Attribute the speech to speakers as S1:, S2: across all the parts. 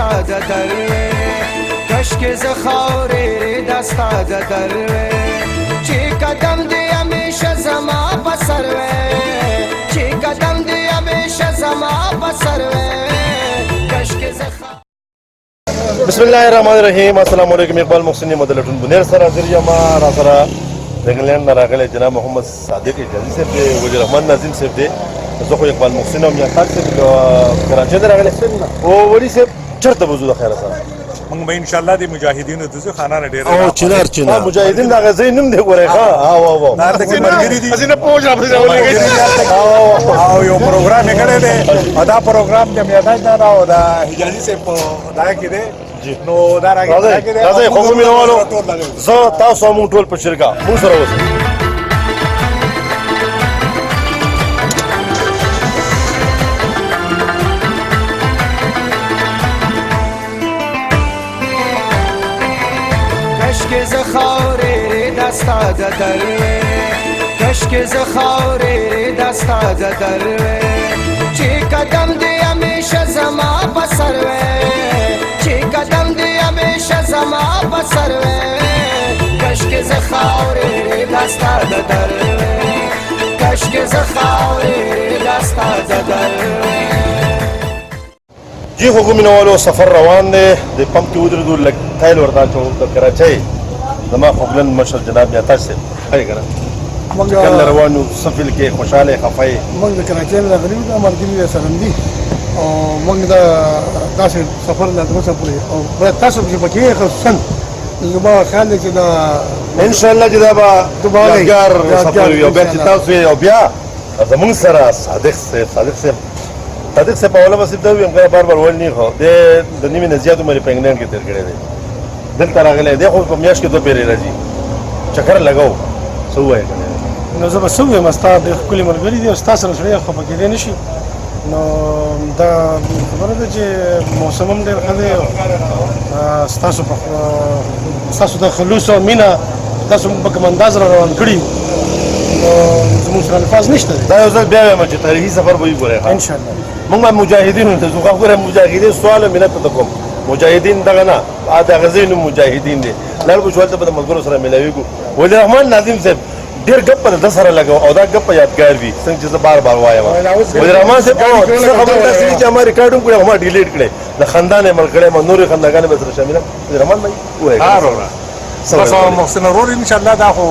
S1: دستا د دروي کشکې زه خاورې دستا د دروي چې قدم دې همیشه زما په سر وي چې قدم دې همیشه زما په سر وي کشکې زه
S2: بسم الله الرحمن الرحیم. السلام علیکم. اقبال محسن مدلټون بنیر سره حاضر یم. را سره د انګلند نه راغلی جناب محمد صادق اجازي صاحب دی، وزیر رحمان ناظم صاحب دی، زه خو اقبال محسن یم. یا تاج صاحب کراچۍ نه راغلی او ولی صاحب چېرته به ځو د خیره سره؟
S3: موږ به انشاءالله د مجاهدینو د ځو خانانه ډېر
S2: او چنار مجاهدین د هغه ځای نوم دی ګورئ. ښه
S3: دلته کې ملګري دي او یو پروګرام یې کړی دی او دا پروګرام جمعیت نه او د حجازي صاحب په دغه کې دی نو دا
S2: راځئ خوږو مینوالو، زه تاسو او موږ ټول په شرکه موږ سره اوسئ.
S1: کشکې زه خاورې دستا د دروي کشکې زه خاورې دستا د دروي چې قدم دې همیشه زما په سر وي چې قدم دې همیشه زما په سر وي کشکې زه خاورې دستا د دروي کشکې زه خاورې دستا د دروي.
S2: جی خوږو مینوالو، سفر روان دی. د پمپ کې ودرېدو، لږ تیل ورته اچوو. د کراچۍ زما خوږلن مشر جناب نیاتاج صاحب ښه که نه کله روان یو څه فیل کې خوشحاله خفه یې؟
S4: موږ د کراچۍ نه راغلي یو، دا ملګري راسره دي او موږ داسې سفر لا تر اوسه پورې او باید تاسو چې پکې یې خصوصا زما خیال دی چې دا
S2: انشاءالله چې دا به یادګار سفر وي او بیا چې تاسو یې او بیا زموږ سره صادق صاحب په اوله به صرف دا ویم که بار ویل نه خو دی د نیمې نه زیات عمر یې په انګلینډ کې تېر کړی دی، دلته راغلی دی، خو په میاشت کې دوه پیرې راځي. چکر لګوو، څه ووایې که نه؟
S4: نو زه به څه ووایم، ستا ډېر ښکلي ملګري دي او ستا سره سړی خفه کېدی نه شي. نو دا خبره ده چې موسم هم ډېر ښه دی، ستاسو د خلوص او مینه تاسو په کوم انداز را روان کړي نو زموږ سره الفاظ نشته دی.
S2: دا یو ځل بیا وایم چې تاریخي سفر به وي. ګورئ
S4: انشاءالله
S2: موږ به مجاهدینو ته ځو. ګوره مجاهدین سوال ملت ته کوم مجاهدین دغه نه د هغه ځای نوم مجاهدین دی. لاړ به شو هلته به د ملګرو سره میلاویږو. وزیر رحمان ناظم صاحب ډېر ګپ به د ده سره لګوو او دا ګپ به یادګار وي څنګه چې زه بار بار وایم. وزیر رحمان صاحب څه خبرې داسې دي چې ما ریکارډ هم کړی او ما ډیلیټ کړی. د خندان یې مړ کړی، ما نورې خنداګانې به سره شامله. وزیر رحمان بھائی ووایه.
S3: بس محسن ورور انشاءالله دا خو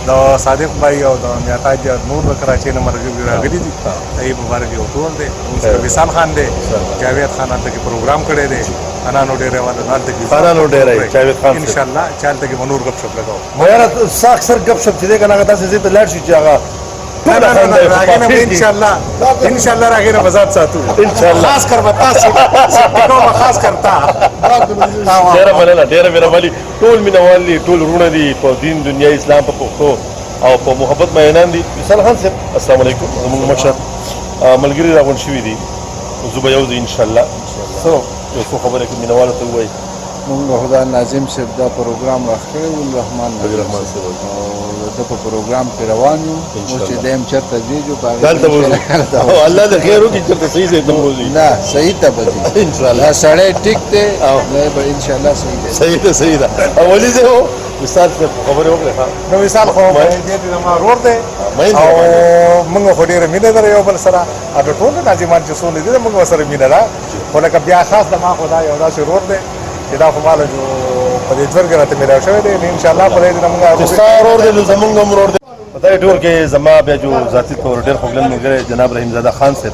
S3: د صادق بھائی او د نیاتاج نور د کراچۍ نه ملګري راغلي دي، ای مبارک یو ټول دی. وصال خان دی، جاوید خان هلته کې پروګرام کړی دی، خانانو ډېری والا هلته کې
S2: خانانو ډېری جاوید خان
S3: انشاءالله چې هلته کې به نور ګپ شپ لګوو.
S2: یاره څه اکثر ګپ شپ چې دی که نه هغه داسې ځای ته لاړ شي چې هغه
S3: انشاءالله راغی نه بزاد ساتو انشاءالله خاص کر بتا سپیکو خاص کرتا.
S2: ډېره مننه، ډېره مهرباني. ټول مینوال دي، ټول وروڼه دي په دین دنیا اسلام په پښتو او په محبت میینان دي. وصال خان صاحب السلام علیکم. زموږ مشر ملګري راغونډ شوي دي، زه به یو ځای انشاءالله څه یو څو خبرې که مینوالو ته ووایي.
S5: موږ خدا ناظم صاحب دا پروګرام راخکړی و، رحمان صاحب او د په پروګرام کې روان یو چې دیم چېرته ځي جو
S2: دلته به الله د خیر وکړي چېرته صحیح ځای ته بوځي.
S5: نه صحیح ته به ځي انشاءالله. سړی ټیک دی او به انشاءالله صحیح دی.
S2: صحیح ده. او ولي ځای هو وصال صاحب خبرې وکړې.
S3: نو وصال خو زما ورور دی او موږ خو ډېره مینه لرو یو بل سره او د ټولو ناظمان چې څو دي موږ ورسره مینه ده. خو لکه بیا خاص د ما خو دا یو داسې ورور دی چې دا خو ماله جو په دې ژوند کې راته میلاو شوی دی. انشاءالله په دې نه موږ
S2: چې ستا ورور دی نو زموږ هم ورور دی. په دغې ټول کې زما بیا جو ذاتي طور ډېر خوږلن ملګری جناب رحیم زاده خان صاحب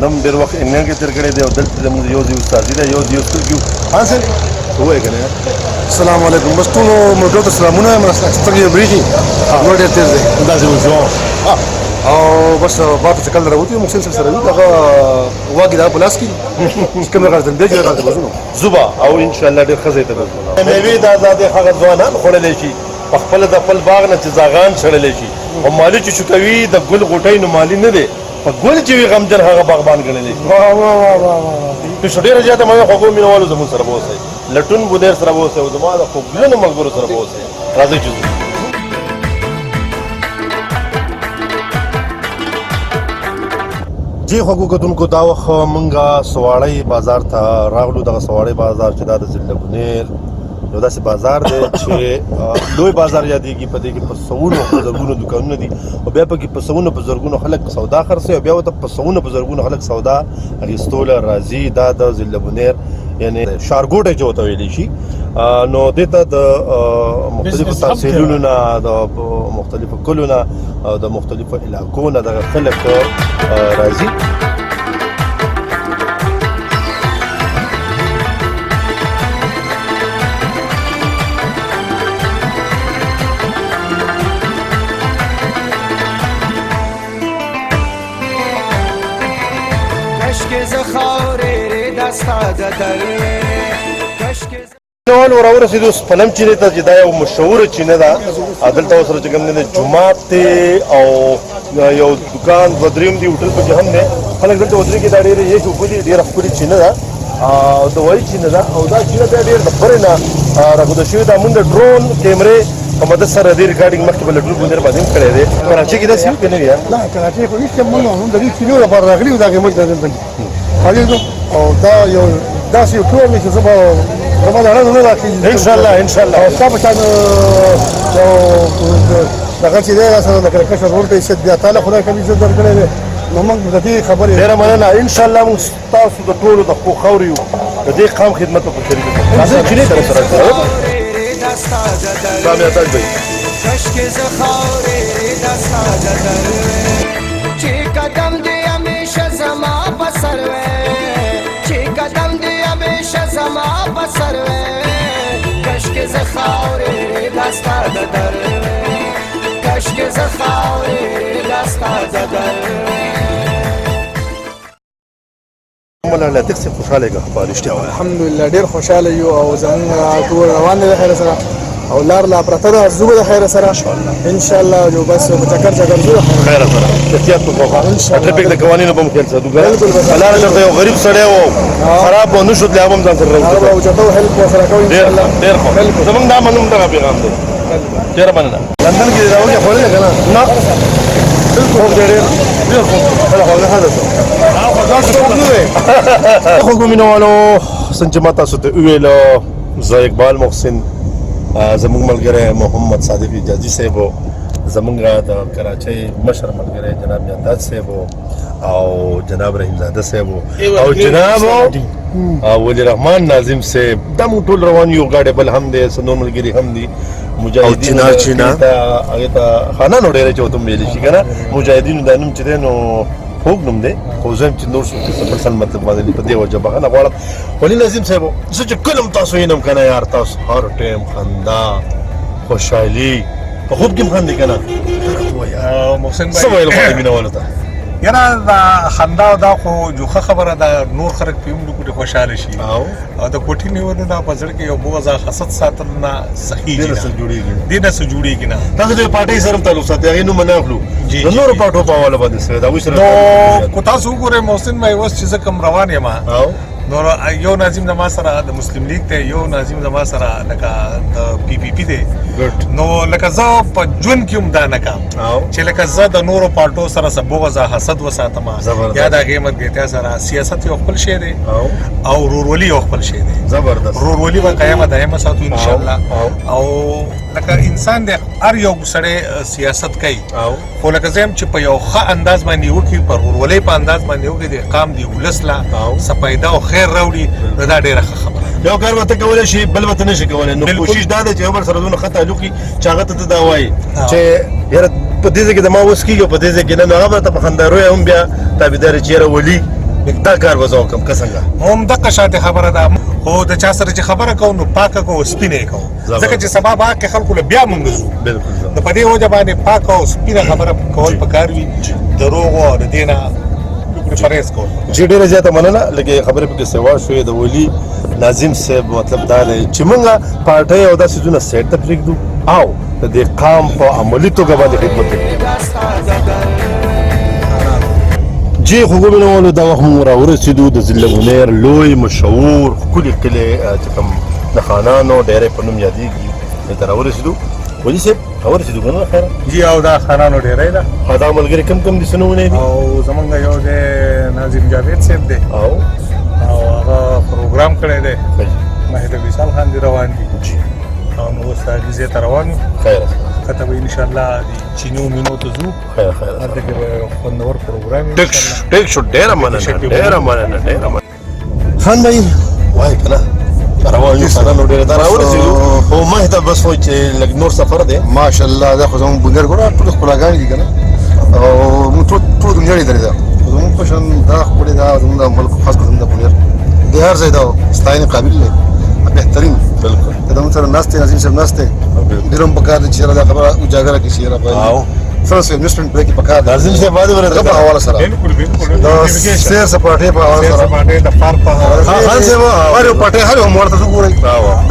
S2: نم ډېر وخت انګلینډ کې تېر کړی دی او دلته زموږ یو ځای استادي دی، یو ځای سترګي خان صاحب ووایه که نه؟
S4: السلام علیکم. بس ټولو ملګرو ته سلامونه وایم. سترګې بریږي نو ډېر تېز دی
S2: داسې وځو
S4: او بس بار چې کله راوتي محسن صاحب سره وي هغه واګې دا په لاس کې چې کوم راځي بیا چې راځي وځو
S2: زوبا او انشاءالله ډېر ښه ځای ته به ځو. مېوې د ازادۍ هغه ځوانان خوړلی شي په خپله د خپل باغ نه چې زاغان شړلی شي او مالي چې شوکوي د ګل غوټۍ نو مالي نه دی، په ګل چې وي غمجن هغه باغبان ګڼلی شي. نو ډېره زیاته مننه خوږو مینوالو زموږ سره به اوسئ، لټون بونیر سره به اوسئ او زما د خوږلنو ملګرو سره به اوسئ. راځئ چې ځو. جی خو کتونکو دا وخت مونږه سواړی بازار ته راغلو. دغه سواړی بازار چې دا د ضلع بونیر یو داسې بازار دی چې لوی بازار یادېږي. په دې کې په سوونو په زرګونو دوکانونه دي او بیا پکې په سوونو په زرګونو خلک سودا خرڅوي او بیا ورته په سوونو په زرګونو خلک سودا اخیستوله راځي. دا د ضلع بونیر یعنی ښارګوټی چې ورته ویلی شي. نو دې ته د مختلفو تحصیلونو نه د مختلفو کلو نه او د مختلفو علاقو نه دغه خلک راځي. نوال ورسېدو سپنم چینې ته چې دا یو مشهوره چینه ده. دلته ورسره چې کوم دی جومات دی او یو دکان دوه درېیم دی هوټل پکې هم دی. خلک دلته ودرېږي. دا ډېرې یخې اوبه دي. ډېره ښکلې چینه ده او دوايي چینه ده او دا چینه بیا ډېر د برې نه راښوده شوې ده. مونږ د ډرون کیمرې په مدد سره دې ریکارډینګ مخکې په لډون بونیر باندې هم کړی دی. کراچۍ کې داسې وي که نه وي؟
S4: نه کراچۍ خو هېڅ موږ هم د دې چینو لپاره راغلي یو دا کې موږ دلته خالي او دا یو داسې یو ټول دی چې زه به زما د اړه نه راکېږي
S2: انشاءالله انشاءالله.
S4: او ستا په شان یو دغه چې دی راسره د کرکشر ورور ته عزت بیا تاله خدای کبي عزت درکړی دی. نو موږ د دې خبرې
S2: ډېره مننه. انشاءالله موږ ستاسو د ټولو د ښو خاورې یو د دې قام خدمت به په شریکه کوو. راځئ چینې ته راسره سلام یاداش بھائی
S1: کشک زخاورې دستا د دروي چې قدم دې همیشه زما په سر وې چې قدم دې همیشه زما په سر وې کشک زخاورې دستا د دروي کشک زخاورې دستا د دروي.
S2: مولانا تکسي خوشاله غفار رښتیا وایي.
S6: الحمدلله ډیر خوشاله یو او زموږ ټول روان دي د خیر سره او لار لا پرته ده زوګه د خیر سره ان شاء الله جو بس چکر زو
S2: خیر سره احتیاط وکړه. ټریفیک د قوانینو په مخالفت سره دوه لار لرته یو غریب سړی و خراب و نشو د عوام ځان سره راوځي
S6: او چټو هیلپ سره کوي ان شاء الله.
S2: ډیر خو زمونږ دا منم دا پیغام دی. ډیر مننه. لندن کې راوځي خو نه کنه نه بالکل ډیر خو هغه هغه خو مینوالو څنګه ما تاسو ته ویلو زه اقبال محسن زمونږ ملګری محمد صادق حجازي صاحب زمونږ د کراچۍ مشر ملګری جناب یاداد صاحب او جناب رحیم زاده صاحب او جناب ولی رحمان ناظم صاحب دا موږ ټول روان یو ګاډی بل هم دی سنور ملګري هم دي مجاهدین هغه ته خانانو ډېرې چې ورته ویلی شي که نه مجاهدینو دا نوم چې دی نو خوږ نوم دی خو زه هم چې نور څه مطلب باندې په دې وجه بخښنه غواړم. ولي نظیم صاحب زه چې کله هم تاسو وینم که نه یار تاسو هر ټایم خندا خوشحالي په خوب کې هم خندې که نه
S3: محسن
S2: څه ویل غواړې مینهوالو ته؟
S3: یاره دا خندا دا خو جوخه خبره ده. نور خلک په یوم کوټې خوشحاله شي او د کوټې نیونه دا په زړه کې یو بغض حسد ساتل نه صحیح دي. دې نه څه جوړېږي نه.
S2: تاسو د پارټۍ سره تعلق ساتئ هغې نوم نه اخلو د نورو پارټو په حواله باندې سره د هغوی سره
S3: نو که تاسو وګورئ محسن بھائی اوس چې زه کوم روان یم نو یو ناظم زما سره د مسلم لیگ دی یو ناظم زما سره لکه د پی پی پی دی نو لکه زه په ژوند کې هم دا نه کوم چې لکه زه د نورو پارټو سره څه بغض حسد وساتم یا د هغې ملګرتیا سره. سیاست یو خپل شی دی او ورورولي یو خپل شی دی.
S2: زبردست
S3: ورورولي به قیامه دایمه ساتو انشاءالله. او لکه انسان دی هر یو سړی سیاست کوي خو لکه زه یم چې په یو ښه انداز باندې وکړي په ورورولۍ په انداز باندې وکړي د قام د ولس لا څه پیدا او خیر راوړي نو دا ډېره ښه خبره.
S2: یو کار به ته کولی شي بل به ته نه شي کولی. نو کوشش دا دی چې یو بل سره دونه ښه تعلق وي چې هغه ته ته دا وایي چې یاره په دې ځای کې د ما وس کېږي او په دې ځای کې نه نو هغه به ته په خنداروی هم بیا تابعداري چې یاره ولي دا کار به زه وکړم که څنګه
S3: هم دغه شانتې خبره ده. خو د چا سره چې خبره کوو نو پاکه کوو سپینه یې کوو ځکه چې سبا به کې خلکو له بیا مونږ ځو. نو په دې وجه باندې پاکه او سپینه خبره کول پکار وي. دروغو او د دې نه پرهیز کول.
S2: جی ډېره زیاته مننه. لږې خبرې پکې سوا شوې د ولي ناظم صاحب مطلب دا دی چې مونږ پارټۍ او دا څیزونه سیټ ته پرېږدو او د دې قام په عملي توګه باندې خدمت وکړو. جی خو مینهوالو دا وخت مونږ راورسېدو د ضلع بونیر لوی مشهور ښکلي کلی چې کوم د خانانو ډېری په نوم یادېږي دلته راورسېدو ولي صاحب اورسېدو که نه خیره
S3: جی او دا خانانو ډیری ده
S2: دا ملګري کم کم دي څه نومونه دي
S3: او زمونږ یو دی ناظم جاوید صاحب دی
S2: او
S3: هغه پروګرام کړی دی مهد وصال خان دی روان دي او نو اوس علیزې ته روان یو
S2: خیره
S3: کته به انشاءالله د چینو مینو ته ځو
S2: خیره خیره
S3: هلته کې به خوندور پروګرام وي
S2: ټیک شو ډېره مننه
S4: خان بھائی
S2: وای که نه روان یو خانانو ډېره دا راورسېدو خو مخې ته بس وایي چې لږ نور سفر دی
S4: ماشاءالله دا خو زموږ بنیر ګوره ټولې ښکلاګانې دي که نه او موږ ټول دنیا لیدلې ده خو زموږ په شان دا ښکلې ده زموږ د ملک خاص کر زموږ د بنیر د هر ځای دا ستاینې قابل دی بهترین
S2: بالکل
S4: ته زموږ سره ناست دی نظیم صاحب ناست دی ډېر هم پکار دی چې یاره دا خبره اجاګره کړي چې یاره باید سره انویسټمنټ پرې کې پکار دی
S2: ناظم صاحب باندې
S4: دغه په حواله سره
S3: بالکل
S4: د سیر سپاټې په حواله سره
S3: د پارک په حواله
S4: خان صاحب هر یو پټې هر یو موړ ته وګورئ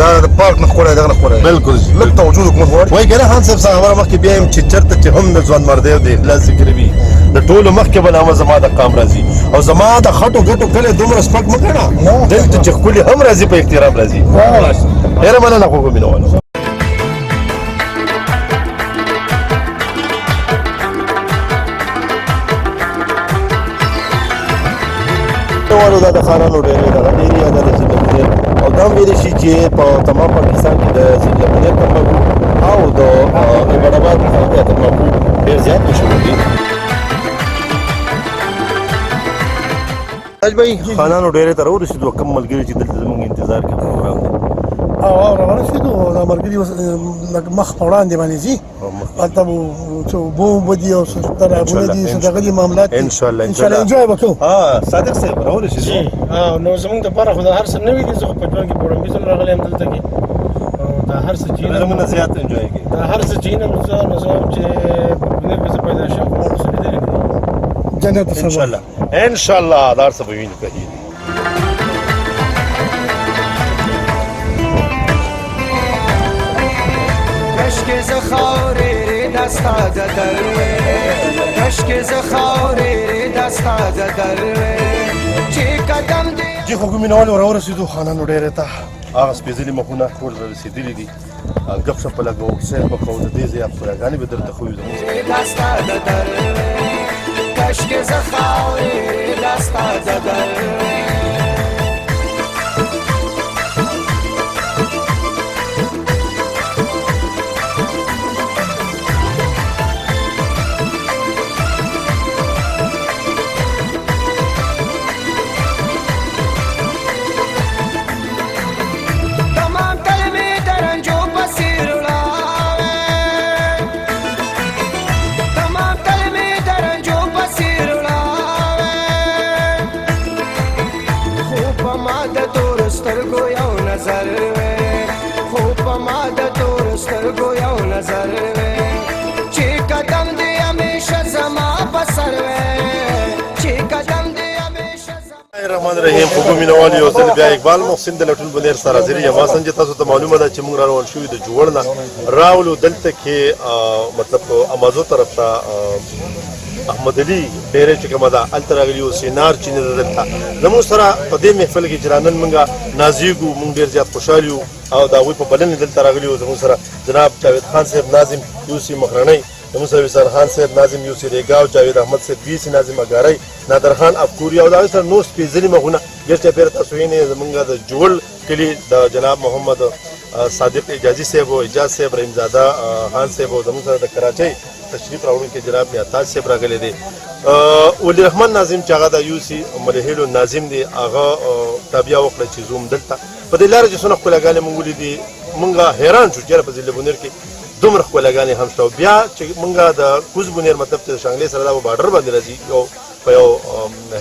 S4: دا د پارک نه ښکلی دغه نه ښکلی
S2: بالکل
S4: لږ توجه حکومت غواړي
S2: وای کنه خان صاحب څنګه خبره مخکې بیا یم چې چېرته چې هم د ځوان مردی د اخلاص ذکر وي د ټولو مخکې به نامه زما د قام راځي او زما د خټو ګټو کلی دومره سپک مه ګڼه دلته چې ښکلي هم راځي په احترام راځي ډېره مننه خوږو مینهوالو والو دا د خانانو ډېرې دغه ډېرې یاده د ضلع او دا هم ویلی شي چې په تمام پاکستان کې د ضلع بنیر تمباکو او د ایبټ آباد تمباکو ډېر زیات مشهور دي تاج بھائی خانانو ډېرې ته راورسېدو کوم ملګري چې دلته زموږ انتظار کوي پروګرام دی
S4: او راورسېدو دا ملګري اوس لږ مخ په وړاندې باندې ځي هلته به چې اوبه اوبه دي او تالابونه دي څه دغه دي معاملات
S2: انشاءالله
S4: انجوای به کوو
S2: صادق صاحب راورسېدو
S7: نو زمونږ دپاره خو دا هر څه نوي دي زه خو په ژوند کې په وړاندې ځل راغلی یم دلته کې دا هر څه چې
S2: زموږ نه زیات انجوای کوي
S7: دا هر څه چې نو زه هم چې په بنیر کې زه پیدا شوم خو ما اوس لیدلي دي
S4: جنت سبا
S2: انشاءالله انشاءالله دا هر څه به وینو کوي
S1: کشک ز خاورې دستا د دروې کشک ز خاورې دستا د دروې چې قدم دې
S2: جی خوږو مینهوالو راورسېدو خانانو ډېرې ته هغه سپېڅلي مخونه ټول رارسېدلي دي ګپ شپ به لګوو سیر به کوو د دې ځای ښکلاګانې به درته ښیو زموږ
S1: دستا د دروې کشک ز خاورې دستا د دروې
S2: الرحمن الرحیم خوږو مینهوالو یو ځل بیا اقبال محسن د لټون بنیر سره حاضر یم حسن چې تاسو ته معلومه ده چې موږ را روان شوي د جوړ نه راولو دلته کې مطلب امازو طرف ته احمد علي ډېرې چې کومه ده هلته راغلي یو سینار چې نه ده دلته زموږ سره په دې محفل کې چې رانن موږ نازېږو موږ ډېر زیات خوشحال یو او د هغوی په بلنې دلته راغلي یو زموږ سره جناب جاوید خان صاحب ناظم یوسي مخرنۍ زموږ سره وصال خان صاحب ناظم یوسي ریګاو جاوید احمد صاحب ویسي ناظم اګارۍ نادر خان افکوري او د هغوی سره نور سپېڅلي مخونه ډېر چاپېره تاسو وینئ زموږ د جوړ کلي د جناب محمد صادق اجازي صاحب او اجاز صاحب رحیمزاده خان صاحب او زموږ سره د کراچۍ تشریف راوړونکي جناب میاتاج صاحب راغلی دی ولی رحمان ناظم چې هغه د یوسي ملهیلو ناظم دی هغه تابیا وکړه چې زوم دلته په دې لاره چې څونه ښکلاګانې موږ ولیدې موږ حیران شو چې یاره په ضلع بونیر کې دومره ښکلاګانې هم شته بیا چې موږ د کوز بونیر مطلب چې د شانګلې سره دا په باډر باندې راځي یو په یو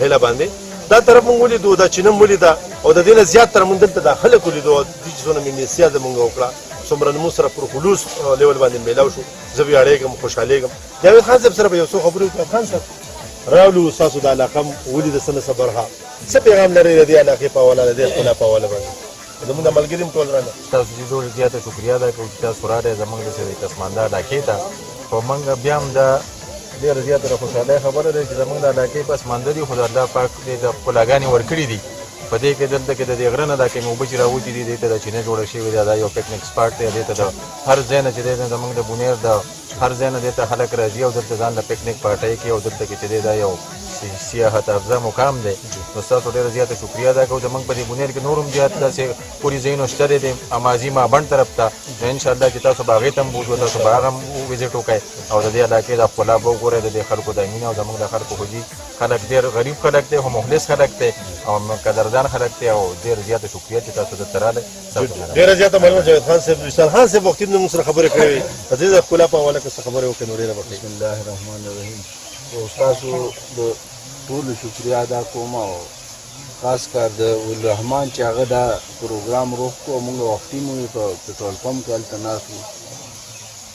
S2: هیله باندې دا طرف موږ ولیدو دا چینم ولیده او د دې نه زیات تر موږ دلته دا خلک ولیدو دې چې څونه مېلمستیا د موږ وکړه څومره زموږ سره پر خلوص لیول باندې میلاو شو زه ویاړېږم خوشحالېږم جاوید خان صاحب سره به یو څو خبرې وکړو خان صاحب راولو ستاسو د علاقه م ولید څه نه څه برخه څه پیغام لرئ د دې علاقې په حواله د دې ښکلا په حواله باندې زموږ د ملګري هم ټول رانه
S8: تاسو چې ډېر زیاته شکریا ده کوم چې تاسو راغلئ زموږ د قسمانده علاقې ته خو موږ بیا هم د ډېره زیاته د خوشحالۍ خبره ده چې زموږ د علاقې پسمانده دي خو د الله پاک دې د ښکلاګانې ورکړي دي په دې کې دلته کې د دې غره نه دا کومې اوبه چې راوتې دي دې ته د چینه جوړه شوې ده دا یو پکنیک سپاټ دی دې ته د هر ځای نه چې دی زموږ د بونیر د هر ځای نه دې ته خلک راځي او دلته ځان له پکنیک پارټۍ کوي او دلته کې چې دی دا یو سیاحت افزا مقام دی نو ستاسو ډېره زیاته شکریا ادا کوو زموږ په دې بونیر کې نور هم زیات داسې پورې ځایونه شته دی امازي مابڼ طرف ته نو انشاءالله چې تاسو به هغې ته هم بوځو تاسو به هغه هم وزټ وکړئ او د دې علاقې د ښکلا به وګورئ د دې خلکو د مینه او زموږ د خلکو خو دي خلک ډېر غریب خلک دی خو مخلص خلک دی او قدردان خلک دی او ډېر زیاته شکریا چې تاسو دلته راغلی
S2: ډېره زیاته مننه جاوید خان صاحب وصال خان صاحب وختي موږ سره خبرې کړې وې د دې د ښکلا په حواله کې څه خبرې وکړې نو ډېره به
S5: بسم الله الرحمن الرحیم تاسو د ټولو شکریا ادا کوم او خاص کر د الرحمن چې هغه دا پروګرام روغ کو موږ وختي مو په پټرول پمپ کې هلته ناست وو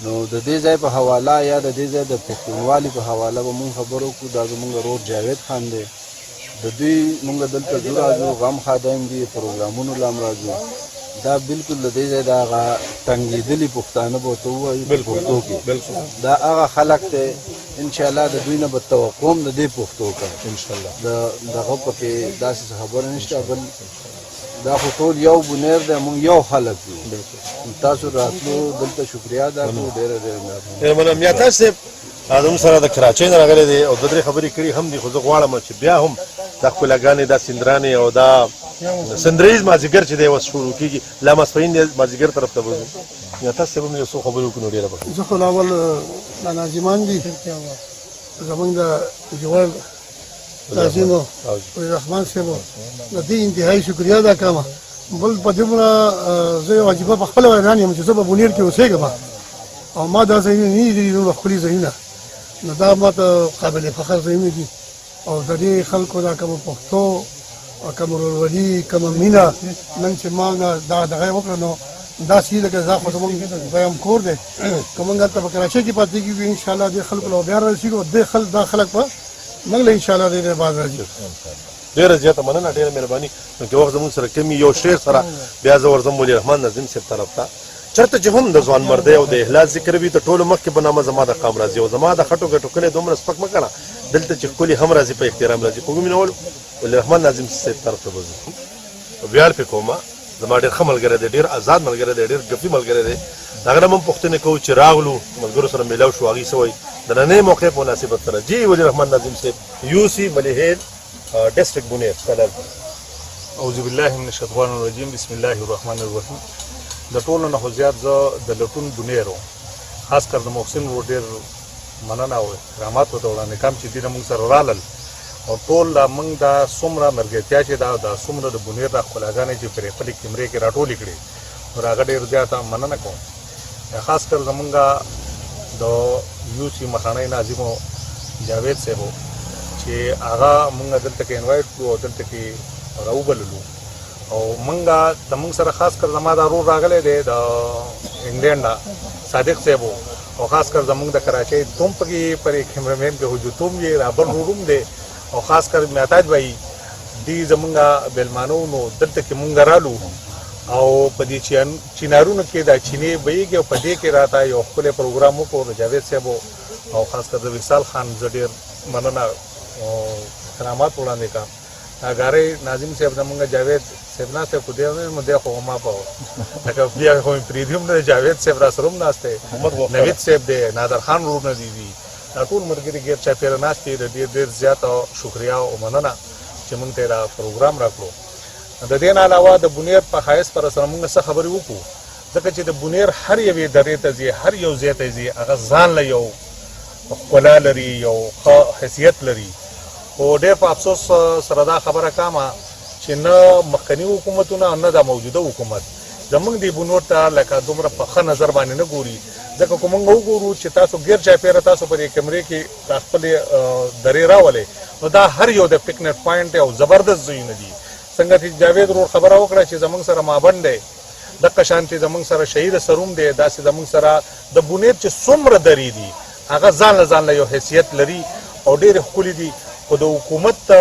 S5: نو د دې ځای په حواله یا د دې ځای د پښتونوالي په حواله به مونږ خبرو وکړو دا زموږ ورور جاوید خان دی د دوی مونږ دلته ځو راځو غم خادم دي پروګرامونو له هم راځو دا بالکل د دې ځای د هغه تنګېدلي پښتانه به ورته ووایو پښتو کې دا هغه خلک دی انشاءالله د دوی نه به توقع هم د دې پښتو کوي انشاءالله دغه پکې داسې خبره نشته بل دا خو ټول یو بونیر دی مونږ یو خلک یو تاسو راتلو دلته شکریا ادا کوو ډېره ډېره
S2: مننه یا تاسو زموږ سره د کراچۍ نه راغلی دی او دوه درې خبرې کړي هم دي خو زه غواړم چې بیا هم دا ښکلاګانې دا سندرانې او دا سندریز مازدیګر چې دی اوس شروع کېږي لا ماسپښین دی مازدیګر طرف ته به ځو یا تاسو صاحب هم یو څو خبرې وکړو نو ډېره به
S6: زه خو اول دا ناظمان دي زمونږ د جوړ تعظیم او رحمان صاحب د دې انتهایی شکریا ادا کوم بل په دې باندې زه یو عجیبه په خپل ویران یم چې زه په بونیر کې اوسېږم او ما دا ځایونه نه دي نو خپلې ځایونه نو دا ماته قابل فخر ځایونه دي او د دې خلکو دا کوم پښتو او کوم ورورولي کوم مینه نن چې ما دا دغه وکړه نو دا سې لکه زه خو زموږ دویم کور دی که موږ هلته په کراچۍ کې پاتې کېږو انشاءالله دې خلکو له بیا رارسېږو دا خلک په موږ له انشاءالله دې باز راځي
S2: ډېره زیاته مننه ډېره مهرباني نو که وخت زموږ سره کم یو شعر سره بیا زه ورځم ولي رحمان نظیم صاحب طرف ته چېرته چې هم د ځوان مردۍ او د احلاس ذکر وي تر ټولو مخکې به نامه زما د قام راځي او زما د خټو ګټو کلی دومره سپک مه کړه دلته چې ښکلي هم راځي په احترام راځي خو ومینولو ولي رحمان نظیم صاحب طرف ته به ځو ویاړ پې کومه زما ډېر ښه ملګری دی ډېر آزاد ملګری دی ډېر ګپي ملګری دی د هغه نه هم پوښتنې کوو چې راغلو ملګرو سره میلاو شو هغې څه وایي د نننۍ موقع په مناسبت سره جی ولی رحمان نظیم صاحب یوسی ملیحیل ډسټرکټ بونیر
S3: اعوذ بالله من الشیطان الرجیم بسم الله الرحمن الرحیم د ټولو نه خو زیات زه د لټون بونیر وم خاص کر د محسن ورور ډېر مننه او احترامات ورته وړاندې کوم چې دوی نه موږ سره رالل او ټول موږ دا څومره ملګرتیا چې دا څومره د بونیر دا ښکلاګانې چې پرې خپلې کیمرې کې راټولې کړې نو هغه ډېر زیاته مننه کوم خاص کر زمونږ د یوسی مخانی ناظم جاوید صاحب چې هغه موږ دلته کې انوایټ کړو او دلته کې راوبللو او موږ د موږ سره خاص کر زما دا رور راغلی دی د انګلینډ نه صادق صاحب او خاص کر زموږ د کراچۍ توم پکې پرې کیمرامین کې هجوتوم یې رابر روم دی او خاص کر معتاج بھائی دی زمونږ بیلمانو نو دلته کې مونږ رالو او په دې چینارونو کې دا چینې بهیږي او په دې کې راته یو ښکلی پروګرام وکړو د جاوید صاحب او خاص کر د وصال خان زه ډېر مننه او احترامات وړاندې کړم اګارې ناظم صاحب زمونږ جاوید صاحب ناست دی خو دی خو ما په لکه بیا خو مې پرېږدي هم نه جاوید صاحب را سره هم ناست دی نوید صاحب دی نادر خان ورونه دي دا ټول ملګري ګیر چاپېره ناست دي د ډېر زیاته شکریا او مننه چې مونږ ته دا پروګرام راکړو د دې نه علاوه د بونیر په ښایست پر سره مونږ څه خبرې وکړو ځکه چې د بونیر هر یوې درې ته ځي هر یو ځای ته ځي هغه ځان له یو ښکلا لري یو ښه حیثیت لري خو ډېر په افسوس سره دا خبره کومه چې نه مخکني حکومتونه نه دا موجوده حکومت زمونږ دې بونیر ته لکه دومره په ښه نظر باندې نه ګوري ځکه که موږ وګورو چې تاسو ګیر چاپېره تاسو په دې کیمرې کې دا خپلې درې راولئ نو دا هر یو د پکنیک پوینټ او زبردست ځایونه دي څنګه چې جاوید ورور خبره وکړه چې زمونږ سره مابڼ دی دقه شان چې زمونږ سره شهید سروم دی داسې زمونږ سره د بونیر چې څومره درې دي هغه ځان له یو حیثیت لري او ډېرې ښکلي دي خو د حکومت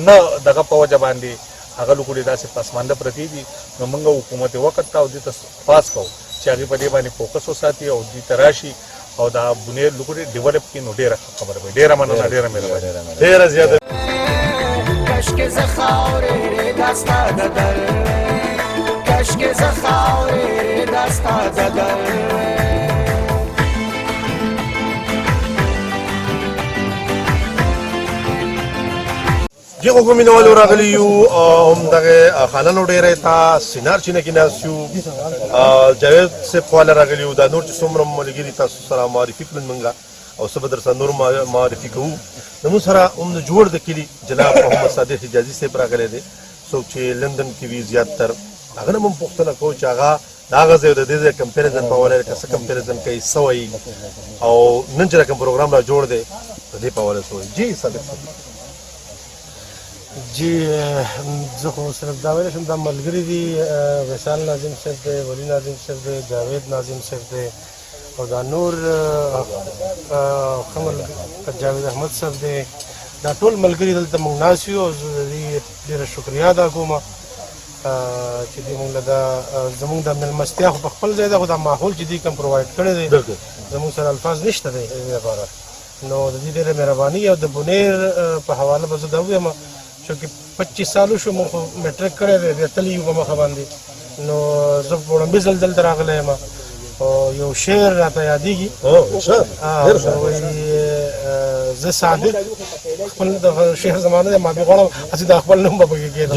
S3: نه دغه په وجه باندې هغه لوکړې داسې پسمانده پرتې دي نو موږ حکومت وخت ته او دې ته پاس کوو چې هغې په دې باندې فوکس وساتي او دې ته راشي او دا بونیر لوکړې ډیولپ کړي نو ډېره خبره وي ډېره مننه ډېره مهرباني
S2: ډېره زیاته
S1: کشک ز خاورې دستا د در کشک ز خاورې دستا د در
S2: جی خو مینوالو راغلی یو همدغه خانانو ډېری ته سینار چینه کې ناست یو جاوید صاحب خواله راغلی یو دا نور چې څومره ملګري تاسو سره معرفي کړل موږ او څه به در سره نور معرفي کوو زموږ سره هم د جوړ د کلي جناب محمد صادق حجازي صاحب راغلی دی څوک چې لندن کې وي زیاتتر هغه نه هم پوښتنه کوو چې هغه د هغه ځای د دې ځای کمپیریزن په حواله که څه کمپیریزن کوي څه وایي او نن چې کوم پروګرام را جوړ دی د دې په حواله څه وایي جی صادق صاحب
S7: جی زه خو صرف دا ویلی شم دا ملګري دي وصال ناظم صاحب دی ولی ناظم صاحب دی جاوید ناظم صاحب دی او دا نور جاوید احمد صاحب دی دا ټول ملګري دلته موږ ناست یو او زه د دې ډېره شکریا ادا کوم چې دوی موږ له دا زموږ د مېلمستیا خو په خپل ځای ده خو دا ماحول چې دوی کوم پرووایډ کړی دی زموږ سره الفاظ نشته دی دې لپاره نو د دې ډېره مهرباني او د بونیر په حواله به زه دا ووایم چونکې 25 سالو شو موږ خو میټرک کړی دی بیا تللی یو په مخه باندې نو زه په وړاندې ځل دلته راغلی یم او یو شعر راته یادېږي وایي زه صادق خپل د شعر زمانه دی ما بیا غواړم هسې د خپل نوم به پکې کېدم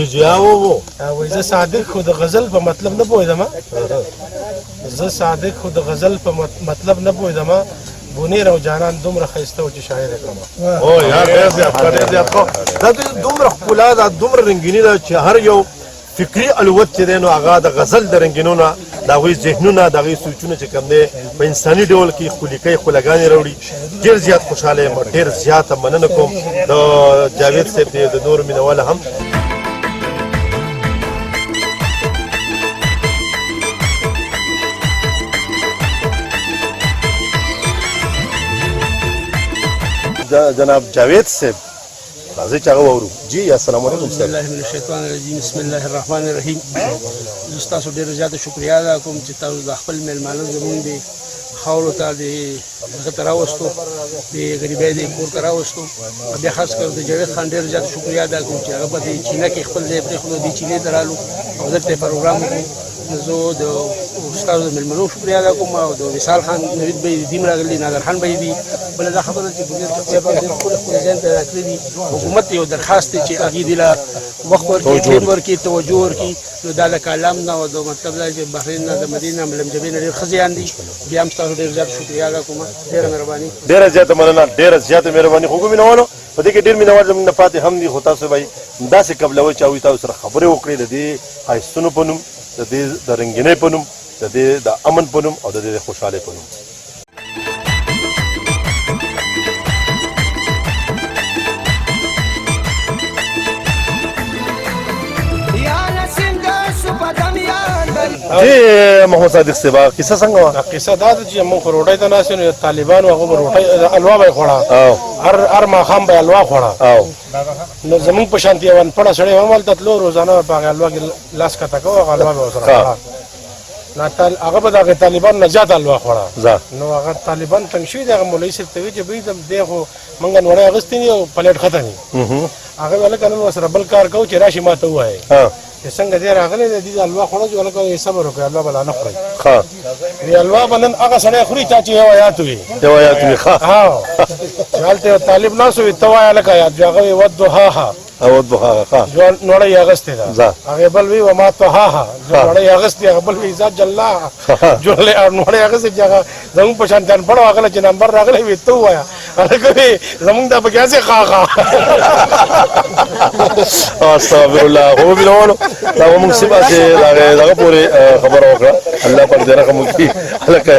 S7: وایي زه صادق خو د غزل په مطلب نه پوهېدم زه صادق خو د غزل په مطلب نه پوهېدم بونیر او جانان دومره ښایسته و چې شاعر یې کړم
S2: او یار ډېر زیات ښه ډېر زیات ښه دا دومره ښکلا ده دومره رنګیني ده چې هر یو فکري الوت چې دی نو هغه د غزل د رنګینو نه د هغوی ذهنونه د هغوی سوچونه چې کوم دی په انساني ډول کې ښکلیکۍ ښکلاګانې راوړي ډېر زیات خوشحاله یم ډېر زیاته مننه کوم د جاوید صاحب دی د نور مینواله هم جناب جاوید صاحب راځئ چې هغه واورو جی السلام علیکم
S9: بسم الله من الشیطان الرجیم بسم الله الرحمن الرحیم زه ستاسو ډېره زیاته شکریا ادا کوم چې تاسو د خپل میلمانه زموږ د خاورو ته د هغه ته راوستو د غریبۍ د کور ته راوستو بیا خاص کر د جاوید خان ډېره زیاته شکریا ادا کوم چې هغه په دې چینه کې خپل ځای پرېښودو دې چینې ته رالو او دلته پروګرام وکړو زه د استادو د مېلمنو شکریا ادا کوم او د وصال خان نوید به یې دیم راغلی نادر خان به یې دي بله دا خبره چې بونیر خپل ذهن ته راکړی دي حکومت یو درخواست دی چې هغې دې له وخت ورکړي ټیم ورکړي توجه ورکړي نو دا د کالام نه او د مطلب دا چې بحرین نه د مدینې نه لمجمې نه ډېر ښه زیان دي بیا هم ستاسو ډېر زیات شکریا ادا کوم ډېره مهرباني
S2: ډېره زیاته مننه ډېره زیاته مهرباني خو مینوالو په دې کې ډېر مینوال زموږ نه پاتې هم دي خو تاسو به داسې قبلوئ چې هغوی تاسو سره خبرې وکړي د دې ښایستونو په نوم د دې د رنګینۍ په نوم د دې د امن په نوم او د دې د خوشحالۍ په نوم جی محمد صادق صاحب کیسه څنګه وه
S7: قصه دا ده چې موږ خو روټۍ ته ناست یو نو طالبانو هغه به روټۍ الوا به یې خوړه هر ماښام به یې الوا خوړه نو زمونږ په شانتي یو انپړه سړی هم هلته تلو روزانه په هغې الوا کې لاس کته کوو هغه الوا به ورسره خوړه هغه به د هغې طالبانو نه زیاته الوا خوړه نو هغه طالبان تنګ شوي دي هغه مولوي صاحب ته وایي چې بهی دی خو موږ نوړی اخیستی دي او پلیټ ختم وي هغه ویل که نن ورسره بل کار کوو چې راشي ما ته ووایې چې څنګه دی راغلی دی دې الوا خوړه چې هلکه یې صبر وکړئ الوا به لا نه خورئ وی الوا به نن هغه سړی خوري چا چې یو آیات وي چې هلته یو طالب ناست وي ته وایه هلکه آیات هغه وي والضحاها نوړۍ یې اغوستې ده هغې بل وي وما طحاها نوړۍ یې اغوستې هغه بل وي ذا جلاها نوړۍ یې اغوستې چې هغه زمونږ په شانتي انپړ راغلی چې نمبر راغلی وي ته ووایه هلکه وي زمونږ دا پکې هسې خاخا
S2: استغفرالله خو مینوالو دا به موږ سیمه چې د هغې دغه پورې خبره وکړه الله پاک دې رحم وکړي هلکه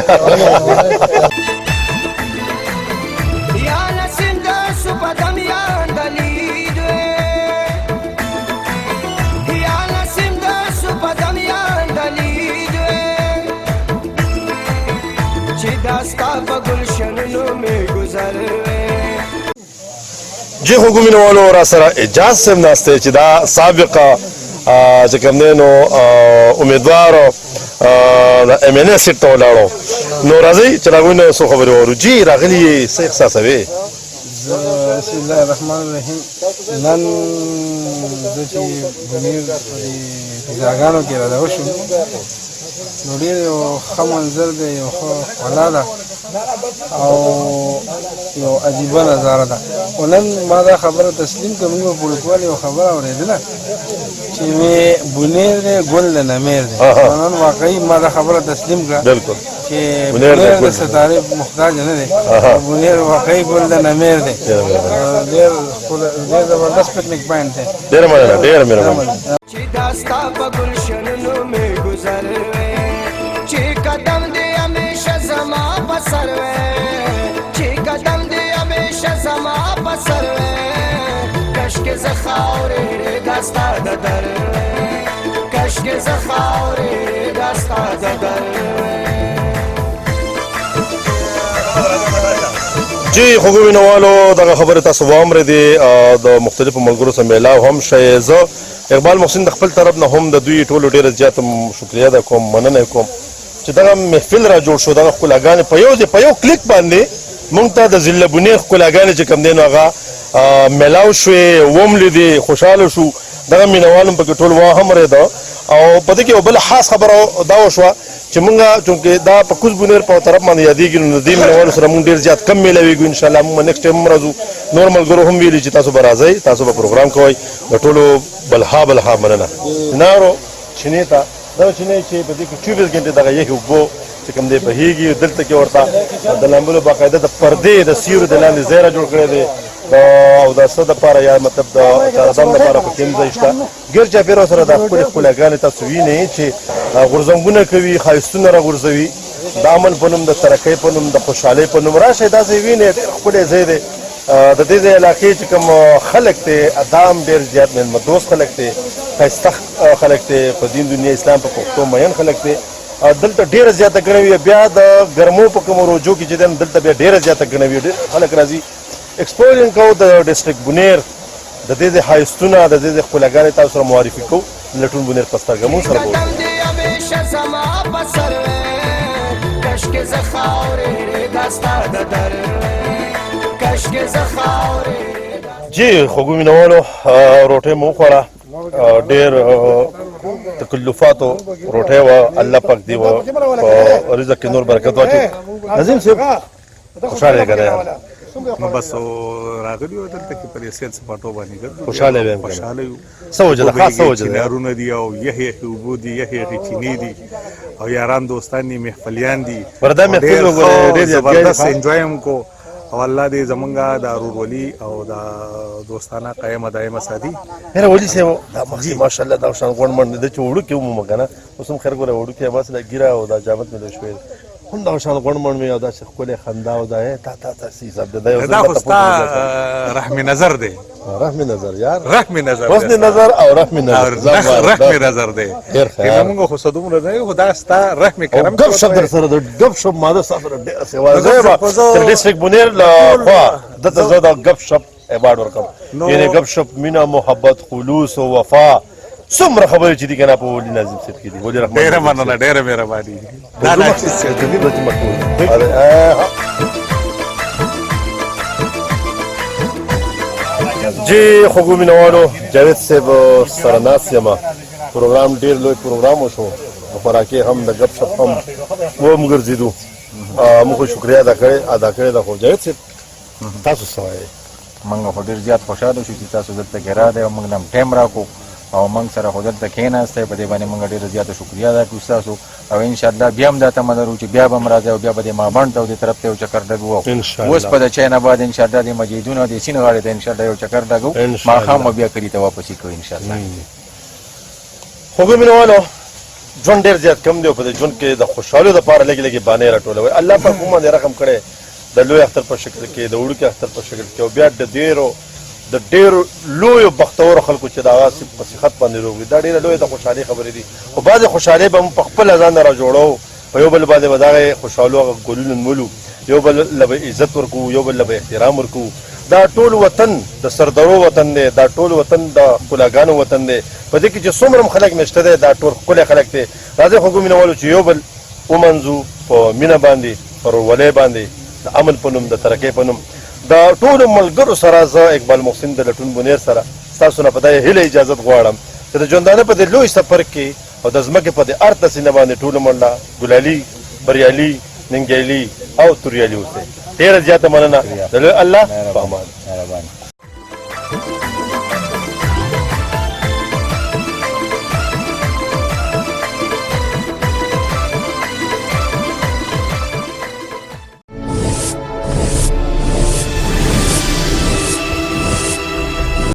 S2: جی خو مینوالو را سره اجاز صاحب ناست دی چې دا سابقه چې کوم دی نو امیدوار د ایم این اے سیټ ته ولاړو نو راځئ چې د هغوی نه څو خبرې واورو جی راغلي یې څه احساسوې
S5: بسم الله الرحمن الرحیم نن زه چې بنیر په دې فضاګانو کې را دغه شوم نو ډېر یو ښه منظر دی یو ښه ښکلا ده او یو عجیبه نظاره ده خو نن ما دا خبره تسلیم کړه موږ په پولیسوال یو خبره اورېدله چې مې بنیر دی ګل د نمیر دی نن واقعي ما دا خبره تسلیم کړه
S2: بالکل
S5: چې بنیر د ستارې محتاج نه دی بنیر واقعي ګل د نمیر دی ډېر زبردست پکنیک پوینټ دی
S2: ډېره مننه ډېره مهرباني
S1: چې داستا په ګلشنونو مې گذر وې چې قدم دې همیشه زما په سر وې چې قدم دې همیشه زما په سر وې کشکې زه خاورې داستا د در وې کشکې زه خاورې داستا د در وې
S2: جی خوږو مینوالو دغه خبره تاسو واورېدې د مختلفو ملګرو سره میلاو هم شئ زه اقبال محسن د خپل طرف نه هم د دوی ټولو ډېره زیاته شکریه ده کوم مننه کوم چې دغه محفل را جوړ شو دغه ښکلاګانې په یو ځای په یو کلیک باندې موږ ته د ضلع بنیر ښکلاګانې چې کوم دی نو هغه میلاو شوې وم لیدې خوشحاله شو دغه مینوال هم پکې ټول واهمرېده او په دې کې یو بله خاص خبره دا وشوه چې مونږ چونکې دا په کوز بنیر په طرف باندې یادېږي نو د دې مینوالو سره مونږ ډېر زیات کم میلاویږو انشاءالله مونږ نیکسټ ټایم هم راځو نور ملګرو هم ویلي چې تاسو به راځئ تاسو به پروګرام کوئ د ټولو بلها مننه چنارو چینې ته دغه چینې چې په دې کې 24 ګنټې دغه یخې اوبو چې کوم دی بهیږي دلته کې ورته د لامبلو باقاعده د پردې د سیورو د لاندې ځای را جوړ کړی دی او د څه دپاره یا مطلب د چارهدم دپاره پکې هم ځای شته ګیر چاپېره سره دا ښکلې ښکلاګانې تاسو وینئ چې غورځنګونه کوي ښایستونه راغورځوي د امن په نوم د ترقۍ په نوم د خوشحالۍ په نوم راشئ دا ځای وینئ ډېر ښکلی ځای دی د دې ځای علاقې چې کوم خلک دی دا هم ډېر زیات مېلمه دوست خلک دی ښایسته خلک دی په دین دنیا اسلام په پښتو مین خلک دی دلته ډېره زیاته ګڼه وي بیا د ګرمو په کومو روجو کې چې دی دلته بیا ډېره زیاته ګڼه وي ډېر خلک راځي ایکسپلورینګ کوو د ډسټرکټ بنیر د دې ځای ښایستونه د دې ځای ښکلاګانې تاسو سره معرفي کوو لټون بنیر په سترګه مونږ سره کوو جی خوږو مینوالو روټۍ مو وخوړه ډېر تکلفاتو روټۍ وه الله پاک دې په رزق کې نور برکت واچوي نظیم صاحب خوشحاله یې که نه
S3: نو بس راغلی و دلته کې پر سیل سپاټو باندې ګرځو
S2: خوشاله ویم
S3: خوشاله یو
S2: څه وجه ده خاص څه وجه ده
S3: چینارونه دي او یخې اوبو دي یخې چینې دي او یاران دوستان دي محفلیان دي
S2: وردا محفل وګوره ډېر
S3: زبردست انجوای هم کو او الله دې زمونږ د ورورولي او د دوستانه قایمه دایمه ساتي
S2: هر ولي سه دا ماشاءالله دا شان غون من د چوړو کې مو مګنه اوس هم خیر ګوره وړو کې بس لا ګیره او دا جامت مې شوي هم دا شان غون من مې او دا څه خپل خندا او دا تا سي حساب ده
S3: دا خو ستا رحم نظر دی
S2: رحم نظر یار
S3: رحم نظر
S2: حسن نظر او رحم نظر
S3: رحم نظر دی
S2: خیر خیر
S3: موږ خو صدوم نه یو خدا ستا رحم کرم
S2: غب شپ در سره د غب شپ ماده سره ډېر سیوا زیبا تر ډیسټریکټ بنیر لا خو د زړه غب شپ ایوارډ ورکم یعنی غب شپ مینا محبت خلوص او وفا څومره خبرې چې دي کنه په ولي ناظم صاحب کې دي ولي رحمان
S3: ډېر مننه ډېر مهرباني دا نه چې
S2: جدي بچ مکتوب جی خوږو مینوالو جاوید صاحب سره ناست یم پروګرام ډېر لوی پروګرام وشو خوراکې هم د غب شپ هم وم ګرځېدو موږ شکریا ادا کړې ده خو جاوید صاحب تاسو څه وایئ
S8: موږ خو ډېر زیات خوشحاله شو چې تاسو دلته کې راغلئ او موږ نه ټایم راکړو او موږ سره خو دلته کښېناستئ په دې باندې موږ ډېره زیاته شکریا ادا کړو ستاسو او انشاءالله بیا هم دا تمه لرو چې بیا به هم راځئ او بیا به دې مابڼ ته او دې طرف ته یو چکر ډګو اوس په د چای نه بعد انشاءالله دې مسجدونو دې سیند غاړې ته انشاءالله یو چکر ډګو ماښام به بیا کلي ته واپسې کوو انشاءالله
S2: خوږو مینوالو ژوند ډېر زیات کم دی او په دې ژوند کې د خوشحالو دپاره لږې لږې بانې راټولوئ الله پاک موږ باندې رقم کړی د لوی اختر په شکل کې د وړوکي اختر په شکل کې او بیا د ډېرو لویو بختورو خلکو چې د هغه په صحت باندې روغ دي دا ډېره لویه د خوشحالۍ خبرې دي خو بعضې خوشحالۍ به موږ په خپله ځان نه را جوړوو په یو بل باندې به دغه خوشحالو هغه ګلونه نملو یو بل له به عزت ورکوو یو بل له به احترام ورکوو دا ټول وطن د سردرو وطن دی دا ټول وطن د ښکلاګانو وطن دی په دې کې چې څومره هم خلک مشته دی دا ټول ښکلی خلک دی راځئ خوږو مینهوالو چې یو بل ومنځو په مینه باندې په ورورولۍ باندې د امن په نوم د ترقۍ په نوم د ټولو ملګرو سره زه اقبال محسن د لټون بونیر سره ستاسو نه په دې هیله اجازت غواړم چې د ژوندانه په دې لوی سفر کې او د ځمکې په دې هر تسینه باندې ټولو منډه ګلالي بریالي ننګیالي او توریالي اوسئ ډېره زیاته مننه د لوی الله په امان.